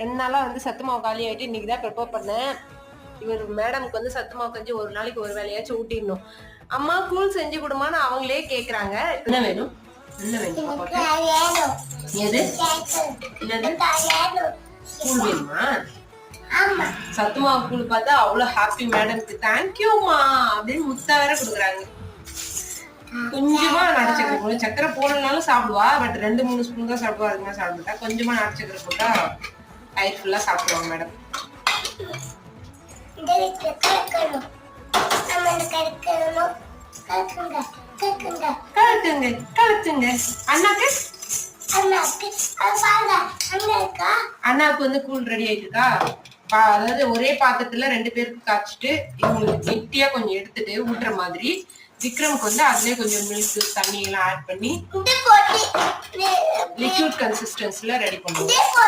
2 நாளா வந்து சத்து மாவு காலி ஆயிட்டு இன்னைக்கு தான் ப்ரிப்பேர் பண்ணேன். இவர் மேடம்க்கு வந்து சத்து மாவு கஞ்சி ஒரு நாளைக்கு ஒரு வேலையாச்சும் ஊட்டிடணும். அம்மா கூழ் செஞ்சு கொடுமான்னு அவங்களே கேக்குறாங்க. என்ன வேணும்? என்ன வேணும்? எது? கூழ் வேணுமா? சத்து மாவு கூழ் பார்த்தா அவ்வளவு ஹாப்பி மேடம்க்கு. தேங்க்யூமா அப்படின்னு முத்தா வேற கொடுக்குறாங்க. கொஞ்சமா நாட்டு சக்கரை போடலனாலும் சாப்பிடுவா. பட் 2-3 ஸ்பூன் தான் சாப்பிடுவா. அதுமா சாப்பிட மாட்டா. கொஞ்சமா நாட்டு சக்கரை போட்டா டயர் ஃபுல்லா சாப்பிடுவாங்க மேடம். கலக்குங்க. அண்ணாக்கு வந்து கூழ் ரெடி ஆயிட்டு இருக்கா. அதாவது ஒரே பாத்திரத்துல 2 பேருக்கு காய்ச்சிட்டு இவங்களுக்கு கெட்டியா கொஞ்சம் எடுத்துட்டு ஊட்டுற மாதிரி. விக்ரமுக்கு வந்து அதுலயே கொஞ்சம் மில்க் தண்ணி எல்லாம் ஆட் பண்ணி லிக்விட் கன்சிஸ்டன்சில ரெடி பண்ணுவோம்.